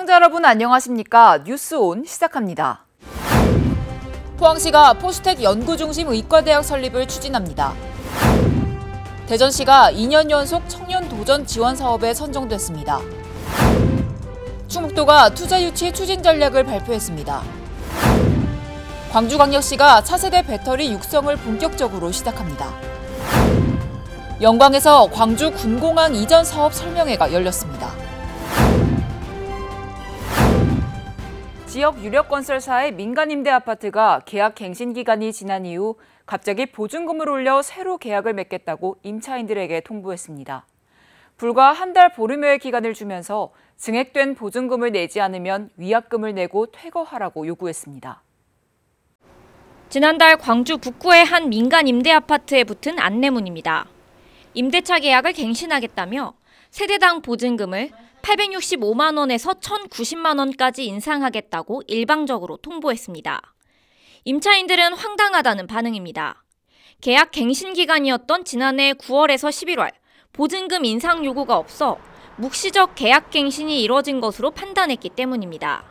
시청자 여러분 안녕하십니까? 뉴스온 시작합니다. 포항시가 포스텍 연구중심 의과대학 설립을 추진합니다. 대전시가 2년 연속 청년 도전 지원 사업에 선정됐습니다. 충북도가 투자 유치 추진 전략을 발표했습니다. 광주광역시가 차세대 배터리 육성을 본격적으로 시작합니다. 영광에서 광주 군공항 이전 사업 설명회가 열렸습니다. 지역 유력 건설사의 민간 임대 아파트가 계약 갱신 기간이 지난 이후 갑자기 보증금을 올려 새로 계약을 맺겠다고 임차인들에게 통보했습니다. 불과 한 달 보름여의 기간을 주면서 증액된 보증금을 내지 않으면 위약금을 내고 퇴거하라고 요구했습니다. 지난달 광주 북구의 한 민간 임대 아파트에 붙은 안내문입니다. 임대차 계약을 갱신하겠다며 세대당 보증금을 865만 원에서 1,090만 원까지 인상하겠다고 일방적으로 통보했습니다. 임차인들은 황당하다는 반응입니다. 계약 갱신 기간이었던 지난해 9월에서 11월, 보증금 인상 요구가 없어 묵시적 계약 갱신이 이뤄진 것으로 판단했기 때문입니다.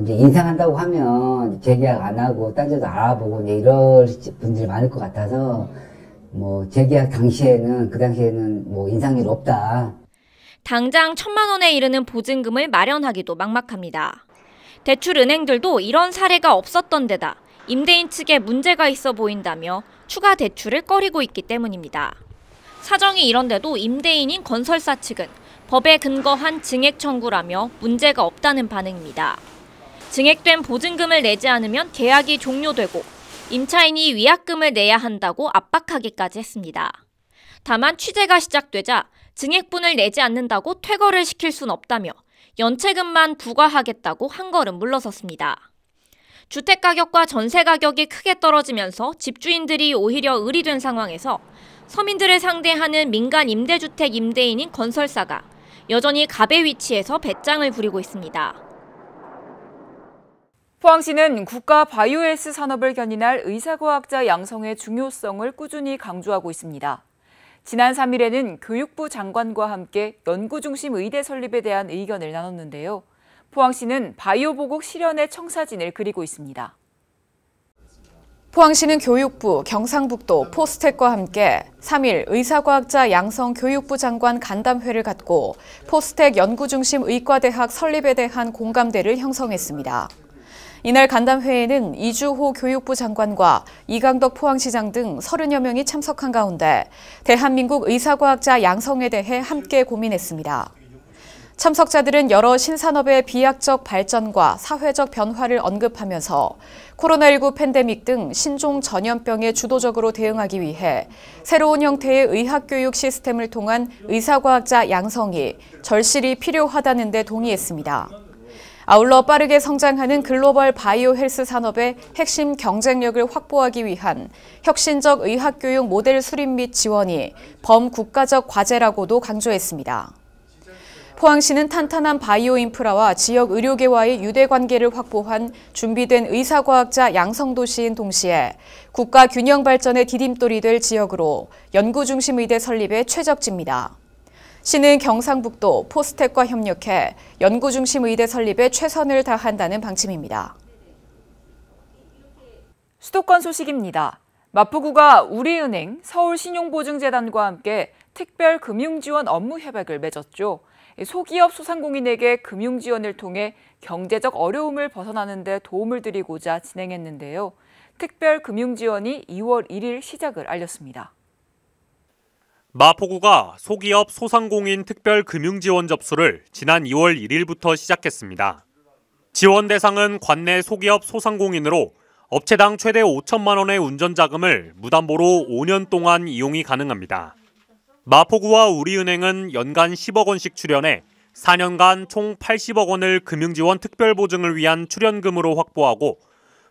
이제 인상한다고 하면 재계약 안 하고 딴 데도 알아보고 이제 이럴 분들이 많을 것 같아서 재계약 당시에는 그 당시에는 인상률 없다. 당장 1,000만 원에 이르는 보증금을 마련하기도 막막합니다. 대출 은행들도 이런 사례가 없었던 데다 임대인 측에 문제가 있어 보인다며 추가 대출을 꺼리고 있기 때문입니다. 사정이 이런데도 임대인인 건설사 측은 법에 근거한 증액 청구라며 문제가 없다는 반응입니다. 증액된 보증금을 내지 않으면 계약이 종료되고 임차인이 위약금을 내야 한다고 압박하기까지 했습니다. 다만 취재가 시작되자 증액분을 내지 않는다고 퇴거를 시킬 순 없다며 연체금만 부과하겠다고 한 걸음 물러섰습니다. 주택가격과 전세가격이 크게 떨어지면서 집주인들이 오히려 의리된 상황에서 서민들을 상대하는 민간 임대주택 임대인인 건설사가 여전히 갑의 위치에서 배짱을 부리고 있습니다. 포항시는 국가 바이오헬스 산업을 견인할 의사과학자 양성의 중요성을 꾸준히 강조하고 있습니다. 지난 3일에는 교육부 장관과 함께 연구중심 의대 설립에 대한 의견을 나눴는데요. 포항시는 바이오 보국 실현의 청사진을 그리고 있습니다. 포항시는 교육부, 경상북도, 포스텍과 함께 3일 의사과학자 양성 교육부 장관 간담회를 갖고 포스텍 연구중심 의과대학 설립에 대한 공감대를 형성했습니다. 이날 간담회에는 이주호 교육부 장관과 이강덕 포항시장 등 30여 명이 참석한 가운데 대한민국 의사과학자 양성에 대해 함께 고민했습니다. 참석자들은 여러 신산업의 비약적 발전과 사회적 변화를 언급하면서 코로나19 팬데믹 등 신종 전염병에 주도적으로 대응하기 위해 새로운 형태의 의학교육 시스템을 통한 의사과학자 양성이 절실히 필요하다는 데 동의했습니다. 아울러 빠르게 성장하는 글로벌 바이오 헬스 산업의 핵심 경쟁력을 확보하기 위한 혁신적 의학교육 모델 수립 및 지원이 범국가적 과제라고도 강조했습니다. 포항시는 탄탄한 바이오 인프라와 지역 의료계와의 유대관계를 확보한 준비된 의사과학자 양성도시인 동시에 국가 균형 발전의 디딤돌이 될 지역으로 연구중심 의대 설립에 최적지입니다. 시는 경상북도 포스텍과 협력해 연구중심 의대 설립에 최선을 다한다는 방침입니다. 수도권 소식입니다. 마포구가 우리은행, 서울신용보증재단과 함께 특별 금융지원 업무 협약을 맺었죠. 소기업 소상공인에게 금융지원을 통해 경제적 어려움을 벗어나는 데 도움을 드리고자 진행했는데요. 특별 금융지원이 2월 1일 시작을 알렸습니다. 마포구가 소기업 소상공인 특별 금융지원 접수를 지난 2월 1일부터 시작했습니다. 지원 대상은 관내 소기업 소상공인으로 업체당 최대 5천만 원의 운전자금을 무담보로 5년 동안 이용이 가능합니다. 마포구와 우리은행은 연간 10억 원씩 출연해 4년간 총 80억 원을 금융지원 특별보증을 위한 출연금으로 확보하고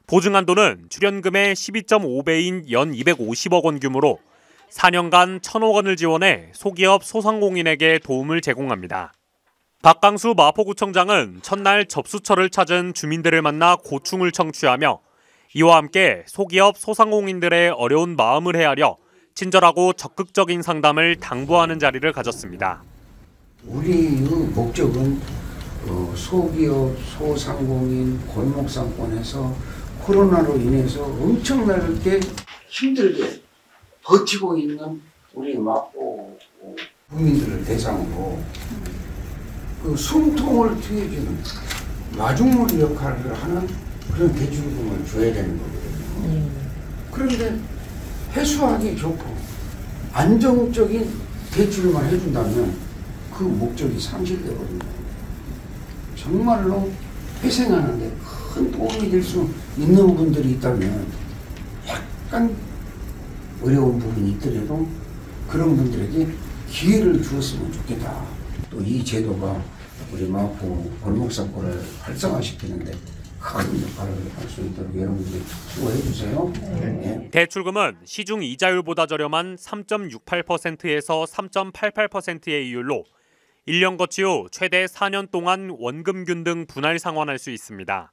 보증 한도는 출연금의 12.5배인 연 250억 원 규모로 4년간 1,000억 원을 지원해 소기업 소상공인에게 도움을 제공합니다. 박강수 마포구청장은 첫날 접수처를 찾은 주민들을 만나 고충을 청취하며 이와 함께 소기업 소상공인들의 어려운 마음을 헤아려 친절하고 적극적인 상담을 당부하는 자리를 가졌습니다. 우리의 목적은 그 소기업, 소상공인, 골목상권에서 코로나로 인해서 엄청나게 힘들게 버티고 있는 우리 마포 국민들을 대상으로 그 숨통을 트여주는 마중물 역할을 하는 그런 대출금을 줘야 되는 거거든요. 그런데 회수하기 좋고 안정적인 대출만 해준다면 그 목적이 상실되거든요. 정말로 회생하는데 큰 도움이 될 수 있는 분들이 있다면 약간 어려운 부분이 있더라도 그런 분들에게 기회를 주었으면 좋겠다. 또 이 제도가 우리 마포 골목상권을 활성화시키는데 큰 역할을 할 수 있도록 여러분들이 수고해 주세요. 네. 대출금은 시중 이자율보다 저렴한 3.68%에서 3.88%의 이율로 1년 거치 후 최대 4년 동안 원금균 등 분할 상환할 수 있습니다.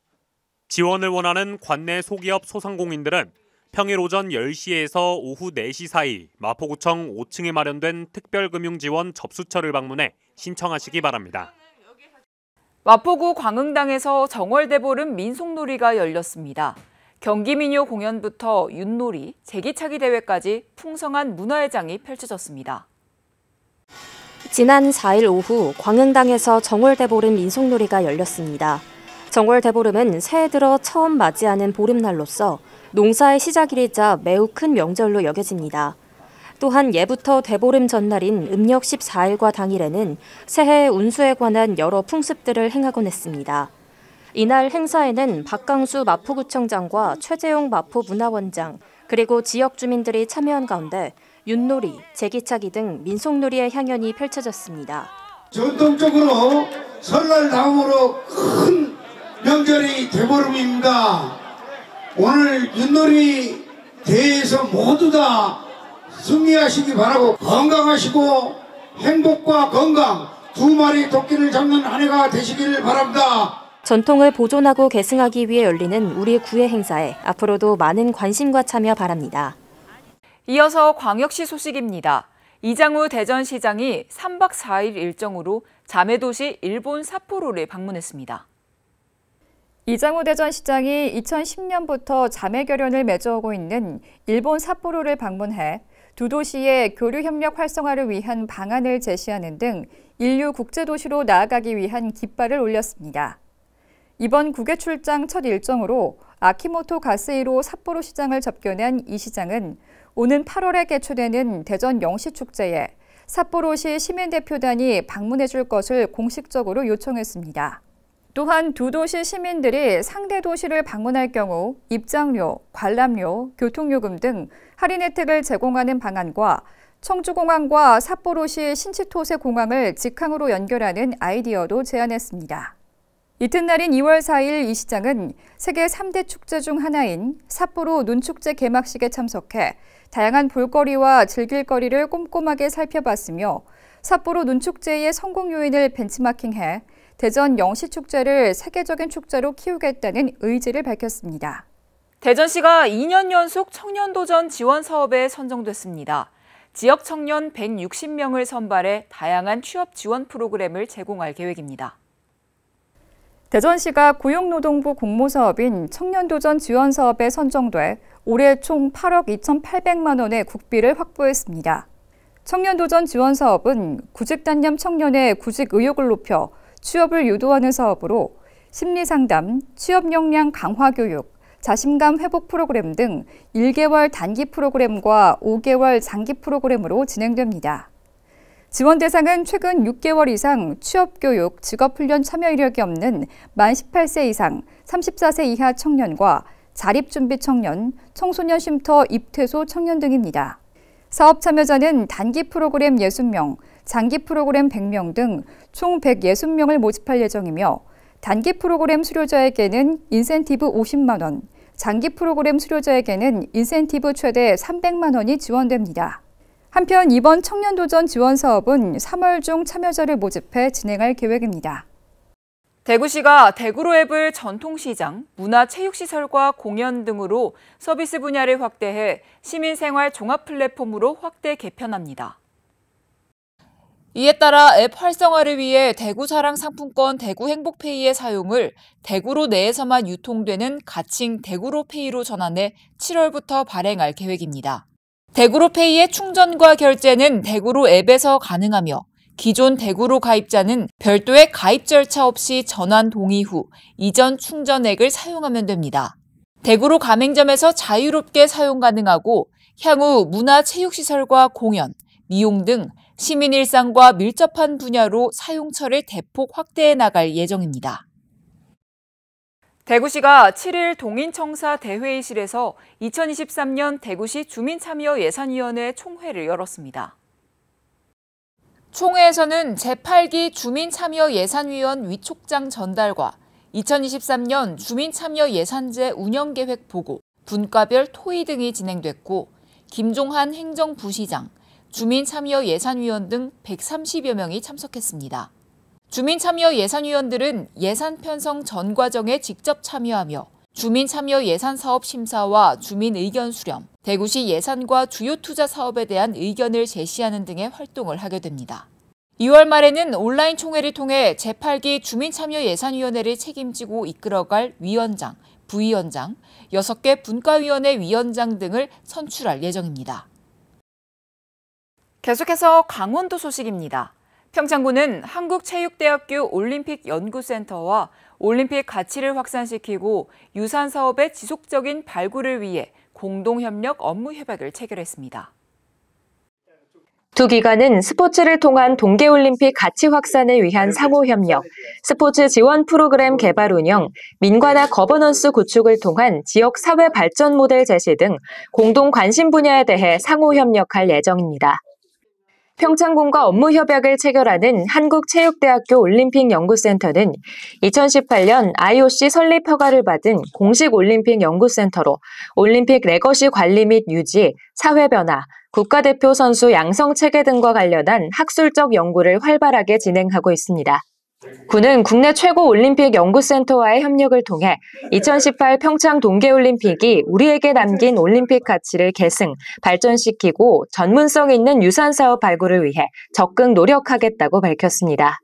지원을 원하는 관내 소기업 소상공인들은 평일 오전 10시에서 오후 4시 사이 마포구청 5층에 마련된 특별금융지원 접수처를 방문해 신청하시기 바랍니다. 마포구 광흥당에서 정월대보름 민속놀이가 열렸습니다. 경기민요 공연부터 윷놀이, 제기차기 대회까지 풍성한 문화회장이 펼쳐졌습니다. 지난 4일 오후 광흥당에서 정월대보름 민속놀이가 열렸습니다. 정월대보름은 새해 들어 처음 맞이하는 보름날로서 농사의 시작일이자 매우 큰 명절로 여겨집니다. 또한 예부터 대보름 전날인 음력 14일과 당일에는 새해의 운수에 관한 여러 풍습들을 행하곤 했습니다. 이날 행사에는 박강수 마포구청장과 최재용 마포문화원장 그리고 지역 주민들이 참여한 가운데 윷놀이, 제기차기 등 민속놀이의 향연이 펼쳐졌습니다. 전통적으로 설날 다음으로 큰 명절이 대보름입니다. 오늘 윷놀이 대회에서 모두 다 승리하시기 바라고 건강하시고 행복과 건강 두 마리 토끼를 잡는 한 해가 되시길 바랍니다. 전통을 보존하고 계승하기 위해 열리는 우리 구의 행사에 앞으로도 많은 관심과 참여 바랍니다. 이어서 광역시 소식입니다. 이장우 대전시장이 3박 4일 일정으로 자매도시 일본 삿포로를 방문했습니다. 이장우 대전시장이 2010년부터 자매결연을 맺어오고 있는 일본 삿포로를 방문해 두 도시의 교류협력 활성화를 위한 방안을 제시하는 등 인류 국제도시로 나아가기 위한 깃발을 올렸습니다. 이번 국외 출장 첫 일정으로 아키모토 가스이로 삿포로 시장을 접견한 이 시장은 오는 8월에 개최되는 대전 영시축제에 삿포로시 시민대표단이 방문해 줄 것을 공식적으로 요청했습니다. 또한 두 도시 시민들이 상대 도시를 방문할 경우 입장료, 관람료, 교통요금 등 할인 혜택을 제공하는 방안과 청주공항과 삿포로시 신치토세 공항을 직항으로 연결하는 아이디어도 제안했습니다. 이튿날인 2월 4일 이 시장은 세계 3대 축제 중 하나인 삿포로 눈축제 개막식에 참석해 다양한 볼거리와 즐길거리를 꼼꼼하게 살펴봤으며 삿포로 눈축제의 성공 요인을 벤치마킹해 대전 영시축제를 세계적인 축제로 키우겠다는 의지를 밝혔습니다. 대전시가 2년 연속 청년도전 지원 사업에 선정됐습니다. 지역 청년 160명을 선발해 다양한 취업 지원 프로그램을 제공할 계획입니다. 대전시가 고용노동부 공모사업인 청년도전 지원사업에 선정돼 올해 총 8억 2,800만 원의 국비를 확보했습니다. 청년도전 지원사업은 구직단념 청년의 구직 의욕을 높여 취업을 유도하는 사업으로 심리상담, 취업 역량 강화 교육, 자신감 회복 프로그램 등 1개월 단기 프로그램과 5개월 장기 프로그램으로 진행됩니다. 지원 대상은 최근 6개월 이상 취업교육, 직업훈련 참여 이력이 없는 만 18세 이상, 34세 이하 청년과 자립준비 청년, 청소년 쉼터 입퇴소 청년 등입니다. 사업 참여자는 단기 프로그램 60명, 장기 프로그램 100명 등 총 160명을 모집할 예정이며 단기 프로그램 수료자에게는 인센티브 50만 원, 장기 프로그램 수료자에게는 인센티브 최대 300만 원이 지원됩니다. 한편 이번 청년도전 지원 사업은 3월 중 참여자를 모집해 진행할 계획입니다. 대구시가 대구로 앱을 전통시장, 문화체육시설과 공연 등으로 서비스 분야를 확대해 시민생활 종합 플랫폼으로 확대 개편합니다. 이에 따라 앱 활성화를 위해 대구사랑 상품권 대구행복페이의 사용을 대구로 내에서만 유통되는 가칭 대구로페이로 전환해 7월부터 발행할 계획입니다. 대구로페이의 충전과 결제는 대구로 앱에서 가능하며 기존 대구로 가입자는 별도의 가입 절차 없이 전환 동의 후 이전 충전액을 사용하면 됩니다. 대구로 가맹점에서 자유롭게 사용 가능하고 향후 문화체육시설과 공연, 미용 등 시민 일상과 밀접한 분야로 사용처를 대폭 확대해 나갈 예정입니다. 대구시가 7일 동인청사 대회의실에서 2023년 대구시 주민참여예산위원회 총회를 열었습니다. 총회에서는 제8기 주민참여예산위원 위촉장 전달과 2023년 주민참여예산제 운영계획 보고, 분과별 토의 등이 진행됐고 김종한 행정부시장, 주민참여예산위원 등 130여 명이 참석했습니다. 주민참여예산위원들은 예산 편성 전 과정에 직접 참여하며 주민참여예산사업 심사와 주민의견 수렴, 대구시 예산과 주요 투자 사업에 대한 의견을 제시하는 등의 활동을 하게 됩니다. 2월 말에는 온라인 총회를 통해 제8기 주민참여예산위원회를 책임지고 이끌어갈 위원장, 부위원장, 6개 분과위원회 위원장 등을 선출할 예정입니다. 계속해서 강원도 소식입니다. 평창군은 한국체육대학교 올림픽연구센터와 올림픽 가치를 확산시키고 유산 사업의 지속적인 발굴을 위해 공동협력 업무 협약을 체결했습니다. 두 기관은 스포츠를 통한 동계올림픽 가치 확산을 위한 상호협력, 스포츠 지원 프로그램 개발 운영, 민관화 거버넌스 구축을 통한 지역 사회 발전 모델 제시 등 공동 관심 분야에 대해 상호협력할 예정입니다. 평창군과 업무 협약을 체결하는 한국체육대학교 올림픽연구센터는 2018년 IOC 설립 허가를 받은 공식 올림픽 연구센터로 올림픽 레거시 관리 및 유지, 사회 변화, 국가대표 선수 양성 체계 등과 관련한 학술적 연구를 활발하게 진행하고 있습니다. 군은 국내 최고 올림픽 연구센터와의 협력을 통해 2018 평창 동계올림픽이 우리에게 남긴 올림픽 가치를 계승, 발전시키고 전문성 있는 유산 사업 발굴을 위해 적극 노력하겠다고 밝혔습니다.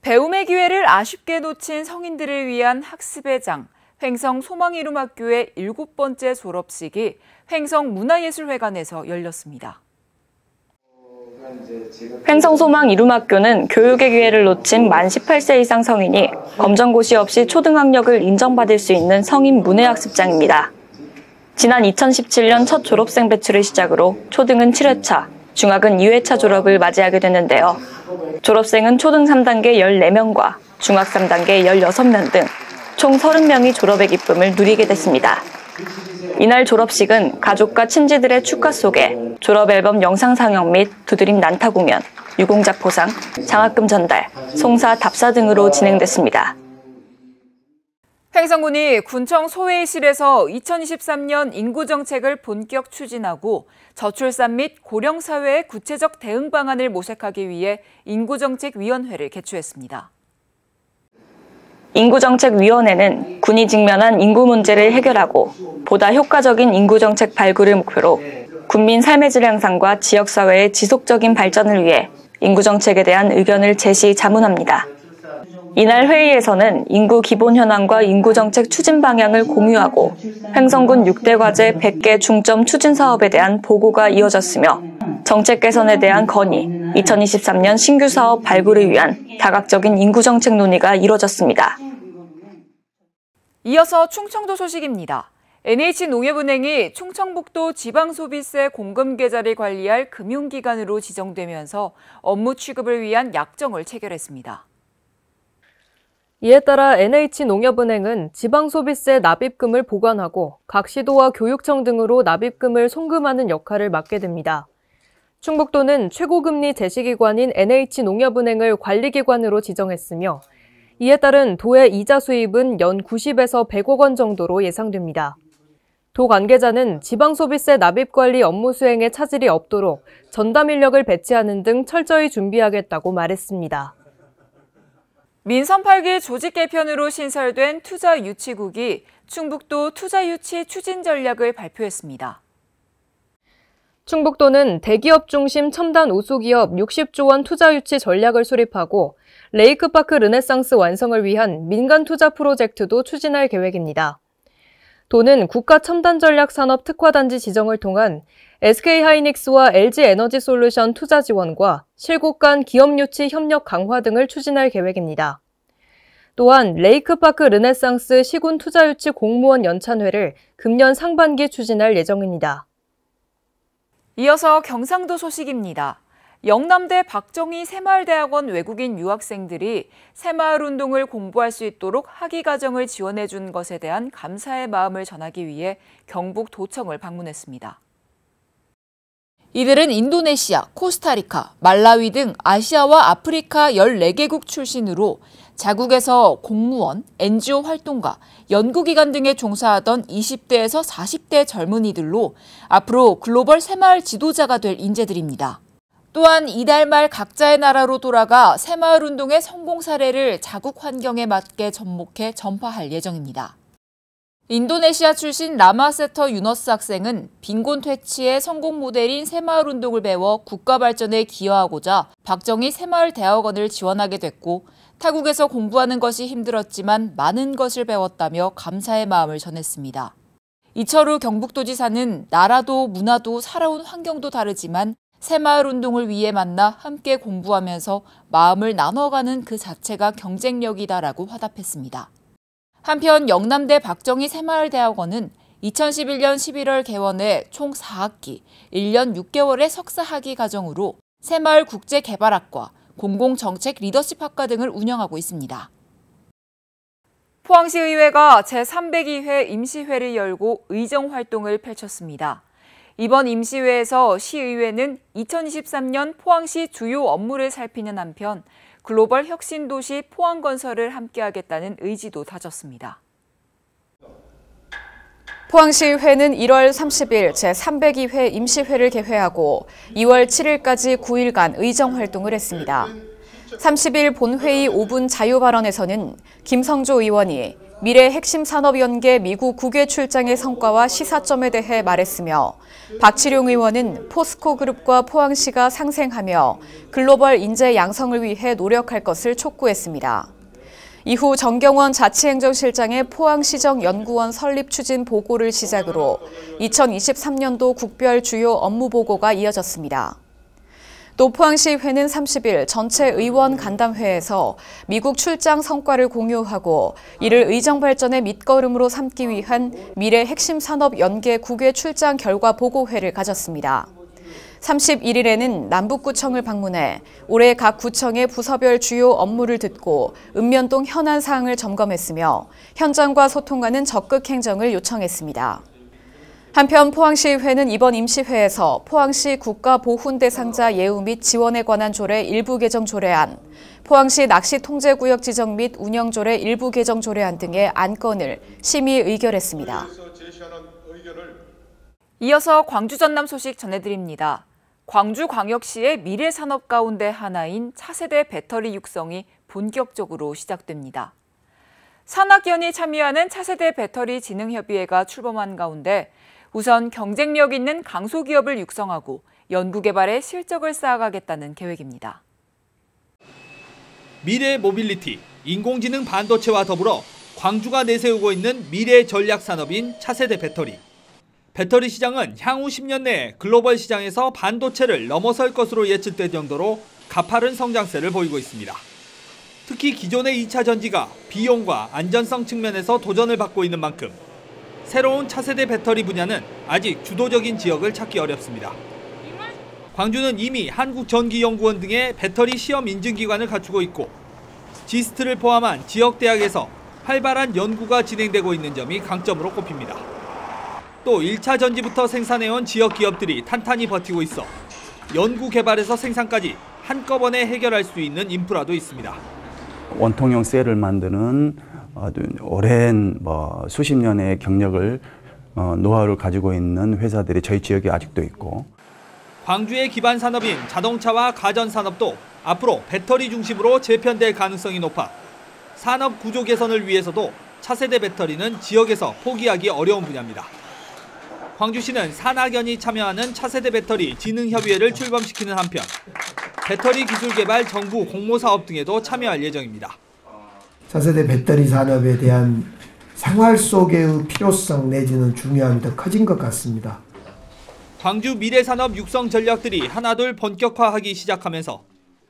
배움의 기회를 아쉽게 놓친 성인들을 위한 학습의 장, 횡성 소망이룸학교의 7번째 졸업식이 횡성 문화예술회관에서 열렸습니다. 횡성소망 이룸학교는 교육의 기회를 놓친 만 18세 이상 성인이 검정고시 없이 초등학력을 인정받을 수 있는 성인 문해학습장입니다. 지난 2017년 첫 졸업생 배출을 시작으로 초등은 7회차, 중학은 2회차 졸업을 맞이하게 됐는데요. 졸업생은 초등 3단계 14명과 중학 3단계 16명 등 총 30명이 졸업의 기쁨을 누리게 됐습니다. 이날 졸업식은 가족과 친지들의 축하 속에 졸업앨범 영상 상영 및 두드림 난타 공연, 유공자 포상, 장학금 전달, 송사 답사 등으로 진행됐습니다. 횡성군이 군청 소회의실에서 2023년 인구정책을 본격 추진하고 저출산 및 고령사회의 구체적 대응 방안을 모색하기 위해 인구정책위원회를 개최했습니다. 인구정책위원회는 군이 직면한 인구 문제를 해결하고 보다 효과적인 인구정책 발굴을 목표로 국민 삶의 질 향상과 지역사회의 지속적인 발전을 위해 인구정책에 대한 의견을 제시 자문합니다. 이날 회의에서는 인구 기본 현황과 인구정책 추진 방향을 공유하고 횡성군 6대 과제 100개 중점 추진 사업에 대한 보고가 이어졌으며 정책 개선에 대한 건의, 2023년 신규 사업 발굴을 위한 다각적인 인구정책 논의가 이뤄졌습니다. 이어서 충청도 소식입니다. NH농협은행이 충청북도 지방소비세 공금 계좌를 관리할 금융기관으로 지정되면서 업무 취급을 위한 약정을 체결했습니다. 이에 따라 NH농협은행은 지방소비세 납입금을 보관하고 각 시도와 교육청 등으로 납입금을 송금하는 역할을 맡게 됩니다. 충북도는 최고금리 제시기관인 NH농협은행을 관리기관으로 지정했으며 이에 따른 도의 이자 수입은 연 90에서 100억 원 정도로 예상됩니다. 도 관계자는 지방소비세 납입관리 업무 수행에 차질이 없도록 전담 인력을 배치하는 등 철저히 준비하겠다고 말했습니다. 민선 8기 조직 개편으로 신설된 투자유치국이 충북도 투자유치 추진 전략을 발표했습니다. 충북도는 대기업 중심 첨단 우수기업 60조 원 투자 유치 전략을 수립하고 레이크파크 르네상스 완성을 위한 민간 투자 프로젝트도 추진할 계획입니다. 도는 국가 첨단 전략 산업 특화단지 지정을 통한 SK하이닉스와 LG에너지솔루션 투자 지원과 실국 간 기업 유치 협력 강화 등을 추진할 계획입니다. 또한 레이크파크 르네상스 시군 투자 유치 공무원 연찬회를 금년 상반기 추진할 예정입니다. 이어서 경상도 소식입니다. 영남대 박정희 새마을대학원 외국인 유학생들이 새마을운동을 공부할 수 있도록 학위과정을 지원해준 것에 대한 감사의 마음을 전하기 위해 경북도청을 방문했습니다. 이들은 인도네시아, 코스타리카, 말라위 등 아시아와 아프리카 14개국 출신으로 자국에서 공무원, NGO 활동가, 연구기관 등에 종사하던 20대에서 40대 젊은이들로 앞으로 글로벌 새마을 지도자가 될 인재들입니다. 또한 이달 말 각자의 나라로 돌아가 새마을운동의 성공 사례를 자국 환경에 맞게 접목해 전파할 예정입니다. 인도네시아 출신 라마세터 유너스 학생은 빈곤 퇴치의 성공 모델인 새마을운동을 배워 국가 발전에 기여하고자 박정희 새마을대학원을 지원하게 됐고 타국에서 공부하는 것이 힘들었지만 많은 것을 배웠다며 감사의 마음을 전했습니다. 이철우 경북도지사는 나라도 문화도 살아온 환경도 다르지만 새마을운동을 위해 만나 함께 공부하면서 마음을 나눠가는 그 자체가 경쟁력이다라고 화답했습니다. 한편 영남대 박정희 새마을대학원은 2011년 11월 개원해 총 4학기, 1년 6개월의 석사학위 과정으로 새마을국제개발학과, 공공정책 리더십학과 등을 운영하고 있습니다. 포항시의회가 제302회 임시회를 열고 의정활동을 펼쳤습니다. 이번 임시회에서 시의회는 2023년 포항시 주요 업무를 살피는 한편 글로벌 혁신도시 포항건설을 함께하겠다는 의지도 다졌습니다. 포항시의회는 1월 30일 제302회 임시회를 개회하고 2월 7일까지 9일간 의정활동을 했습니다. 30일 본회의 5분 자유발언에서는 김성조 의원이 미래 핵심 산업 연계 미국 국외 출장의 성과와 시사점에 대해 말했으며 박치룡 의원은 포스코 그룹과 포항시가 상생하며 글로벌 인재 양성을 위해 노력할 것을 촉구했습니다. 이후 정경원 자치행정실장의 포항시정연구원 설립 추진 보고를 시작으로 2023년도 국별 주요 업무 보고가 이어졌습니다. 또 포항시의회는 30일 전체 의원 간담회에서 미국 출장 성과를 공유하고 이를 의정 발전의 밑거름으로 삼기 위한 미래 핵심 산업 연계 국외 출장 결과 보고회를 가졌습니다. 31일에는 남북구청을 방문해 올해 각 구청의 부서별 주요 업무를 듣고 읍면동 현안 사항을 점검했으며 현장과 소통하는 적극 행정을 요청했습니다. 한편 포항시의회는 이번 임시회에서 포항시 국가보훈 대상자 예우 및 지원에 관한 조례 일부 개정 조례안, 포항시 낚시통제구역 지정 및 운영 조례 일부 개정 조례안 등의 안건을 심의 의결했습니다. 이어서 광주 전남 소식 전해드립니다. 광주광역시의 미래 산업 가운데 하나인 차세대 배터리 육성이 본격적으로 시작됩니다. 산학연이 참여하는 차세대 배터리 진흥협의회가 출범한 가운데 우선 경쟁력 있는 강소기업을 육성하고 연구개발에 실적을 쌓아가겠다는 계획입니다. 미래 모빌리티, 인공지능 반도체와 더불어 광주가 내세우고 있는 미래 전략 산업인 차세대 배터리. 배터리 시장은 향후 10년 내에 글로벌 시장에서 반도체를 넘어설 것으로 예측될 정도로 가파른 성장세를 보이고 있습니다. 특히 기존의 2차 전지가 비용과 안전성 측면에서 도전을 받고 있는 만큼 새로운 차세대 배터리 분야는 아직 주도적인 지역을 찾기 어렵습니다. 광주는 이미 한국전기연구원 등의 배터리 시험 인증기관을 갖추고 있고 지스트를 포함한 지역 대학에서 활발한 연구가 진행되고 있는 점이 강점으로 꼽힙니다. 또 1차 전지부터 생산해온 지역 기업들이 탄탄히 버티고 있어 연구 개발에서 생산까지 한꺼번에 해결할 수 있는 인프라도 있습니다. 원통형 셀을 만드는 오랜 수십 년의 경력을 노하우를 가지고 있는 회사들이 저희 지역에 아직도 있고 광주의 기반 산업인 자동차와 가전 산업도 앞으로 배터리 중심으로 재편될 가능성이 높아 산업 구조 개선을 위해서도 차세대 배터리는 지역에서 포기하기 어려운 분야입니다. 광주시는 산학연이 참여하는 차세대 배터리 진흥협의회를 출범시키는 한편 배터리 기술 개발 정부 공모사업 등에도 참여할 예정입니다. 차세대 배터리 산업에 대한 생활 속의 필요성 내지는 중요함이 더 커진 것 같습니다. 광주 미래산업 육성 전략들이 하나둘 본격화하기 시작하면서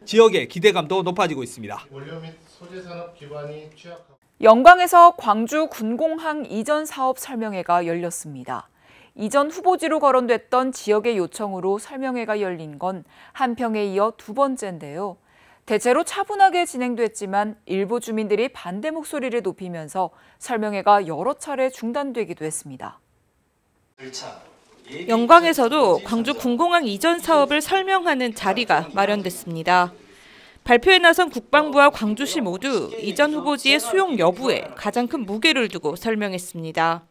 지역의 기대감도 높아지고 있습니다. 원료 및 소재 산업 기반이 취약하고 영광에서 광주 군공항 이전 사업 설명회가 열렸습니다. 이전 후보지로 거론됐던 지역의 요청으로 설명회가 열린 건 한평에 이어 두 번째인데요. 대체로 차분하게 진행됐지만 일부 주민들이 반대 목소리를 높이면서 설명회가 여러 차례 중단되기도 했습니다. 영광에서도 광주 군공항 이전 사업을 설명하는 자리가 마련됐습니다. 발표에 나선 국방부와 광주시 모두 이전 후보지의 수용 여부에 가장 큰 무게를 두고 설명했습니다.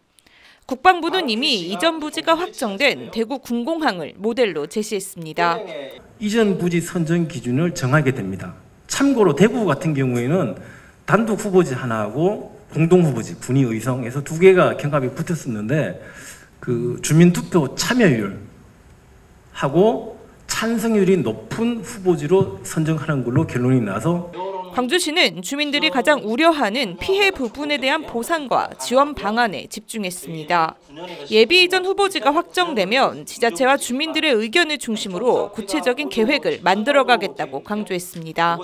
국방부는 이미 이전 부지가 확정된 대구 군공항을 모델로 제시했습니다. 이전 부지 선정 기준을 정하게 됩니다. 참고로 대구 같은 경우에는 단독 후보지 하나하고 공동 후보지, 군의 의성에서 두 개가 경합이 붙었었는데 그 주민투표 참여율하고 찬성률이 높은 후보지로 선정하는 걸로 결론이 나서 광주시는 주민들이 가장 우려하는 피해 부분에 대한 보상과 지원 방안에 집중했습니다. 예비 이전 후보지가 확정되면 지자체와 주민들의 의견을 중심으로 구체적인 계획을 만들어가겠다고 강조했습니다.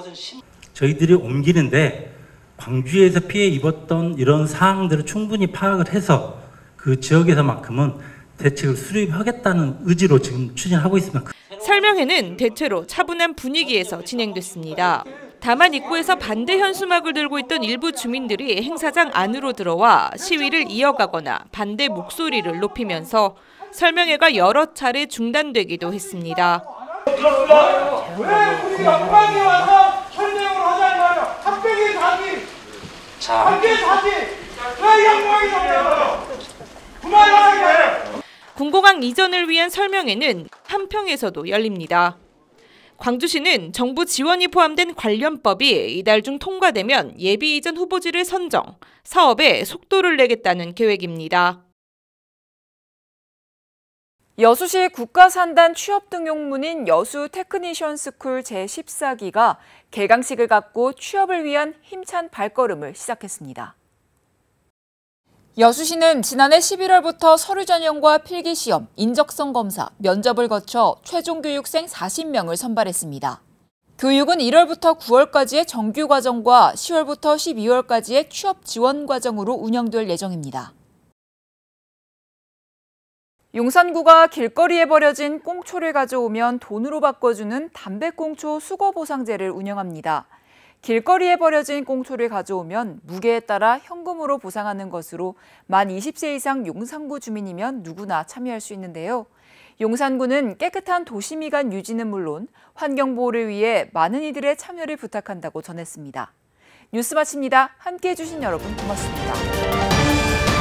저희들이 옮기는데 광주에서 피해 입었던 이런 사항들을 충분히 파악을 해서 그 지역에서만큼은 대책을 수립하겠다는 의지로 지금 추진하고 있습니다. 설명회는 대체로 차분한 분위기에서 진행됐습니다. 다만 입구에서 반대 현수막을 들고 있던 일부 주민들이 행사장 안으로 들어와 시위를 이어가거나 반대 목소리를 높이면서 설명회가 여러 차례 중단되기도 했습니다. 왜 우리가 국방에 와서 설명을 하자는 말이야. 합격의 사기. 합격의 사기. 왜 양보하기 전에 그만하라고. 군공항 이전을 위한 설명회는 한평에서도 열립니다. 광주시는 정부 지원이 포함된 관련법이 이달 중 통과되면 예비 이전 후보지를 선정, 사업에 속도를 내겠다는 계획입니다. 여수시 국가산단 취업 등용문인 여수 테크니션 스쿨 제14기가 개강식을 갖고 취업을 위한 힘찬 발걸음을 시작했습니다. 여수시는 지난해 11월부터 서류 전형과 필기시험, 인적성 검사, 면접을 거쳐 최종 교육생 40명을 선발했습니다. 교육은 1월부터 9월까지의 정규 과정과 10월부터 12월까지의 취업 지원 과정으로 운영될 예정입니다. 용산구가 길거리에 버려진 꽁초를 가져오면 돈으로 바꿔주는 담배꽁초 수거보상제를 운영합니다. 길거리에 버려진 꽁초를 가져오면 무게에 따라 현금으로 보상하는 것으로 만 20세 이상 용산구 주민이면 누구나 참여할 수 있는데요. 용산구는 깨끗한 도시미관 유지는 물론 환경보호를 위해 많은 이들의 참여를 부탁한다고 전했습니다. 뉴스 마칩니다. 함께해 주신 여러분 고맙습니다.